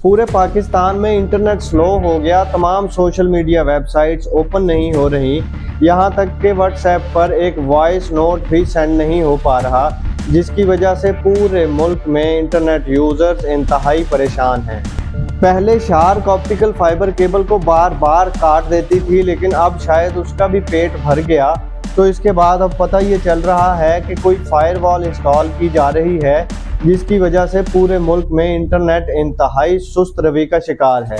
पूरे पाकिस्तान में internet slow हो गया, तमाम सोशल मीडिया वेबसाइट्स ओपन नहीं हो रही, यहाँ तक कि व्हाट्सएप पर एक वॉइस नोट भी सेंड नहीं हो पा रहा, जिसकी वजह से पूरे मुल्क में इंटरनेट यूज़र्स इंतहाई परेशान हैं। पहले शार्क ऑप्टिकल फाइबर केबल को बार बार काट देती थी, लेकिन अब शायद उसका भी पेट भर गया, तो इसके बाद अब पता ये चल रहा है कि कोई फायरवॉल इंस्टॉल की जा रही है, जिसकी वजह से पूरे मुल्क में इंटरनेट इंतहाई सुस्त रवि का शिकार है।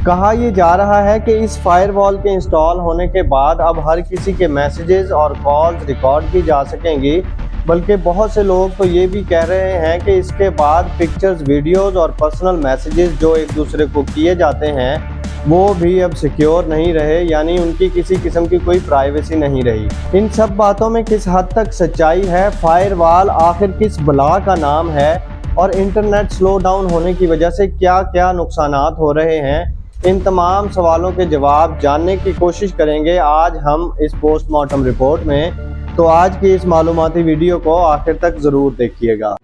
कहा यह जा रहा है कि इस फायरवॉल के इंस्टॉल होने के बाद अब हर किसी के मैसेजेस और कॉल्स रिकॉर्ड की जा सकेंगी, बल्कि बहुत से लोग तो ये भी कह रहे हैं कि इसके बाद पिक्चर्स, वीडियोस और पर्सनल मैसेजेस जो एक दूसरे को किए जाते हैं वो भी अब सिक्योर नहीं रहे, यानी उनकी किसी किस्म की कोई प्राइवेसी नहीं रही। इन सब बातों में किस हद तक सच्चाई है, फायरवॉल आखिर किस बला का नाम है और इंटरनेट स्लो डाउन होने की वजह से क्या क्या नुकसानात हो रहे हैं, इन तमाम सवालों के जवाब जानने की कोशिश करेंगे आज हम इस पोस्टमार्टम रिपोर्ट में। तो आज की इस मालूमाती वीडियो को आखिर तक ज़रूर देखिएगा।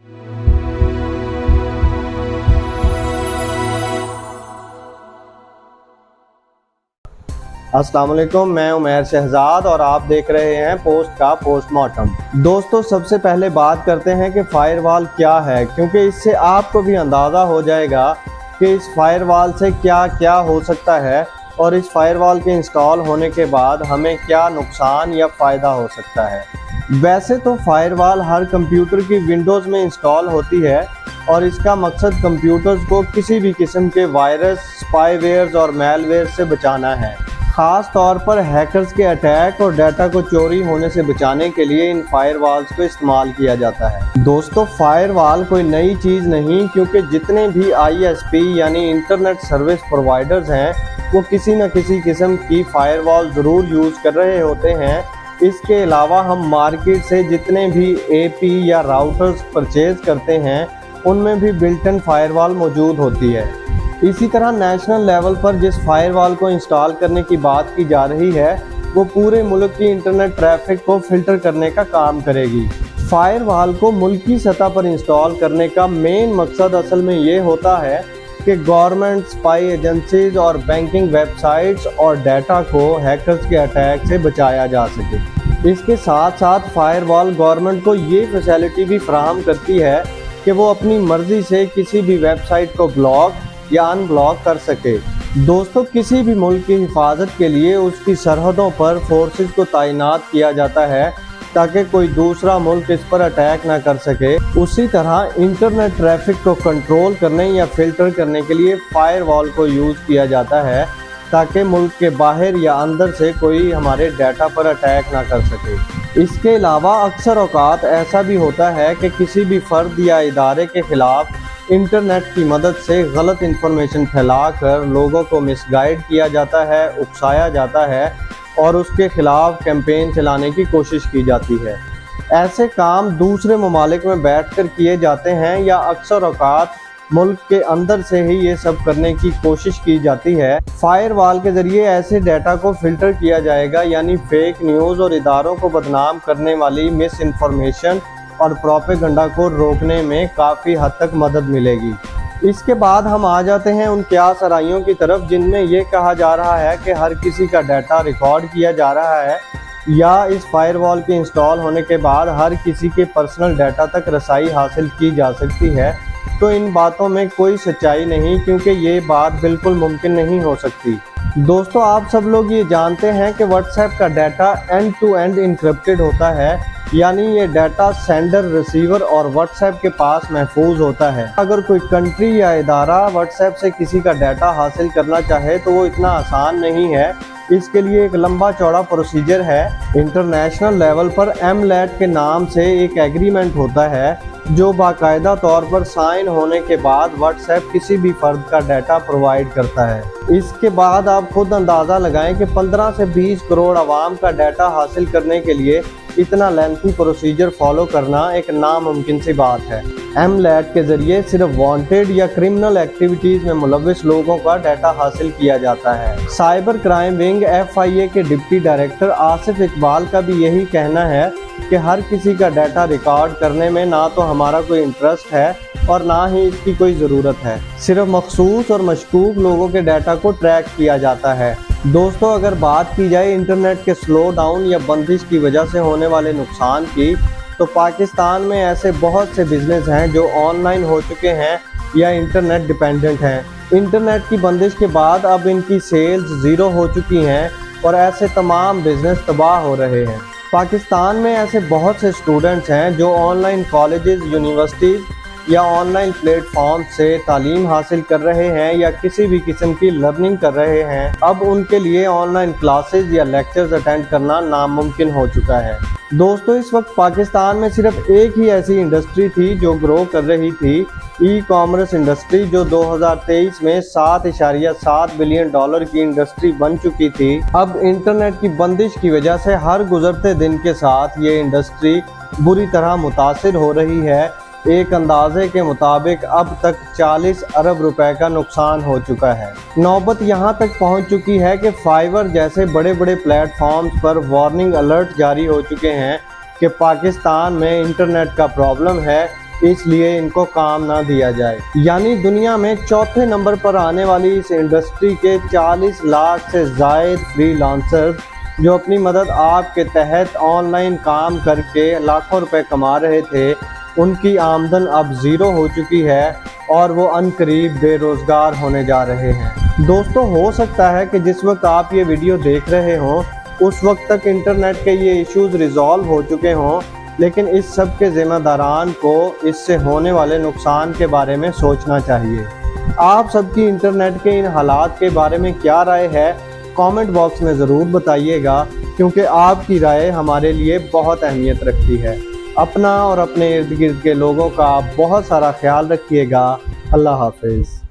अस्सलाम वालेकुम, मैं उमैर शहजाद और आप देख रहे हैं पोस्ट का पोस्टमार्टम। दोस्तों, सबसे पहले बात करते हैं कि फायरवॉल क्या है, क्योंकि इससे आपको भी अंदाज़ा हो जाएगा कि इस फायरवॉल से क्या क्या हो सकता है और इस फायरवॉल के इंस्टॉल होने के बाद हमें क्या नुकसान या फ़ायदा हो सकता है। वैसे तो फायरवॉल हर कंप्यूटर की विंडोज़ में इंस्टॉल होती है और इसका मकसद कंप्यूटर्स को किसी भी किस्म के वायरस, स्पाईवेयर्स और मैलवेयर से बचाना है। ख़ास तौर पर हैकर्स के अटैक और डाटा को चोरी होने से बचाने के लिए इन फायरवॉल्स को इस्तेमाल किया जाता है। दोस्तों, फायरवॉल कोई नई चीज़ नहीं, क्योंकि जितने भी ISP यानी इंटरनेट सर्विस प्रोवाइडर्स हैं वो किसी न किसी किस्म की फायरवॉल ज़रूर यूज़ कर रहे होते हैं। इसके अलावा हम मार्केट से जितने भी AP या राउटर्स परचेज़ करते हैं उनमें भी बिल्ट इन फायरवॉल मौजूद होती है। इसी तरह नेशनल लेवल पर जिस फायरवॉल को इंस्टॉल करने की बात की जा रही है वो पूरे मुल्क की इंटरनेट ट्रैफिक को फिल्टर करने का काम करेगी। फायरवॉल को मुल्की सतह पर इंस्टॉल करने का मेन मकसद असल में ये होता है कि गवर्नमेंट, स्पाई एजेंसीज और बैंकिंग वेबसाइट्स और डाटा को हैकर्स के अटैक से बचाया जा सके। इसके साथ साथ फायरवॉल गवर्नमेंट को ये फैसिलिटी भी फराहम करती है कि वो अपनी मर्ज़ी से किसी भी वेबसाइट को ब्लॉक या अनब्लॉक कर सके। दोस्तों, किसी भी मुल्क की हिफाजत के लिए उसकी सरहदों पर फोर्सेस को तैनात किया जाता है ताकि कोई दूसरा मुल्क इस पर अटैक ना कर सके। उसी तरह इंटरनेट ट्रैफिक को कंट्रोल करने या फिल्टर करने के लिए फायरवॉल को यूज़ किया जाता है ताकि मुल्क के बाहर या अंदर से कोई हमारे डाटा पर अटैक ना कर सके। इसके अलावा अक्सर औकात ऐसा भी होता है कि किसी भी फ़र्द या इदारे के ख़िलाफ़ इंटरनेट की मदद से गलत इंफॉर्मेशन फैलाकर लोगों को मिसगाइड किया जाता है, उकसाया जाता है और उसके खिलाफ कैंपेन चलाने की कोशिश की जाती है। ऐसे काम दूसरे ममालिक में बैठकर किए जाते हैं या अक्सर औकात मुल्क के अंदर से ही ये सब करने की कोशिश की जाती है। फायरवॉल के ज़रिए ऐसे डाटा को फिल्टर किया जाएगा, यानी फेक न्यूज़ और इदारों को बदनाम करने वाली मिस इन्फॉर्मेशन और प्रोपेगेंडा को रोकने में काफ़ी हद तक मदद मिलेगी। इसके बाद हम आ जाते हैं उन क्यास आराइयों की तरफ जिनमें ये कहा जा रहा है कि हर किसी का डाटा रिकॉर्ड किया जा रहा है या इस फायरवॉल के इंस्टॉल होने के बाद हर किसी के पर्सनल डाटा तक रसाई हासिल की जा सकती है। तो इन बातों में कोई सच्चाई नहीं, क्योंकि ये बात बिल्कुल मुमकिन नहीं हो सकती। दोस्तों, आप सब लोग ये जानते हैं कि व्हाट्सएप का data end to end encrypted होता है, यानी ये डाटा सेंडर, रिसीवर और व्हाट्सएप के पास महफूज होता है। अगर कोई कंट्री या इदारा व्हाट्सएप से किसी का डाटा हासिल करना चाहे तो वो इतना आसान नहीं है। इसके लिए एक लंबा चौड़ा प्रोसीजर है। इंटरनेशनल लेवल पर MLAT के नाम से एक एग्रीमेंट होता है जो बाकायदा तौर पर साइन होने के बाद व्हाट्सएप किसी भी फर्द का डाटा प्रोवाइड करता है। इसके बाद आप खुद अंदाज़ा लगाएं कि 15 से 20 करोड़ आवाम का डाटा हासिल करने के लिए इतना लेंथी प्रोसीजर फॉलो करना एक नामुमकिन सी बात है। MLAT के ज़रिए सिर्फ वांटेड या क्रिमिनल एक्टिविटीज़ में मुलव्विस लोगों का डाटा हासिल किया जाता है। साइबर क्राइम विंग FIA के डिप्टी डायरेक्टर आसिफ इकबाल का भी यही कहना है कि हर किसी का डाटा रिकॉर्ड करने में ना तो हमारा कोई इंटरेस्ट है और ना ही इसकी कोई ज़रूरत है। सिर्फ मखसूस और मशकूक लोगों के डाटा को ट्रैक किया जाता है। दोस्तों, अगर बात की जाए इंटरनेट के स्लो डाउन या बंदिश की वजह से होने वाले नुकसान की, तो पाकिस्तान में ऐसे बहुत से बिजनेस हैं जो ऑनलाइन हो चुके हैं या इंटरनेट डिपेंडेंट हैं। इंटरनेट की बंदिश के बाद अब इनकी सेल्स ज़ीरो हो चुकी हैं और ऐसे तमाम बिजनेस तबाह हो रहे हैं। पाकिस्तान में ऐसे बहुत से स्टूडेंट्स हैं जो ऑनलाइन कॉलेजेस, यूनिवर्सिटीज़ या ऑनलाइन प्लेटफॉर्म से तालीम हासिल कर रहे हैं या किसी भी किस्म की लर्निंग कर रहे हैं। अब उनके लिए ऑनलाइन क्लासेस या लेक्चर्स अटेंड करना नामुमकिन हो चुका है। दोस्तों, इस वक्त पाकिस्तान में सिर्फ एक ही ऐसी इंडस्ट्री थी जो ग्रो कर रही थी, ई कॉमर्स इंडस्ट्री, जो 2023 में 7.7 बिलियन डॉलर की इंडस्ट्री बन चुकी थी। अब इंटरनेट की बंदिश की वजह से हर गुजरते दिन के साथ ये इंडस्ट्री बुरी तरह मुतासिर हो रही है। एक अंदाजे के मुताबिक अब तक 40 अरब रुपए का नुकसान हो चुका है। नौबत यहाँ तक पहुँच चुकी है कि फाइवर जैसे बड़े बड़े प्लेटफॉर्म्स पर वार्निंग अलर्ट जारी हो चुके हैं कि पाकिस्तान में इंटरनेट का प्रॉब्लम है, इसलिए इनको काम ना दिया जाए। यानी दुनिया में चौथे नंबर पर आने वाली इस इंडस्ट्री के 40 लाख से ज़ायद फ्रीलांसर्स जो अपनी मदद आपके तहत ऑनलाइन काम करके लाखों रुपए कमा रहे थे, उनकी आमदन अब ज़ीरो हो चुकी है और वो अनकरीब बेरोज़गार होने जा रहे हैं। दोस्तों, हो सकता है कि जिस वक्त आप ये वीडियो देख रहे हों उस वक्त तक इंटरनेट के ये इश्यूज़ रिज़ॉल्व हो चुके हों, लेकिन इस सब के ज़िम्मेदारान को इससे होने वाले नुकसान के बारे में सोचना चाहिए। आप सबकी इंटरनेट के इन हालात के बारे में क्या राय है, कमेंट बॉक्स में ज़रूर बताइएगा, क्योंकि आपकी राय हमारे लिए बहुत अहमियत रखती है। अपना और अपने इर्द गिर्द के लोगों का बहुत सारा ख्याल रखिएगा। अल्लाह हाफिज़।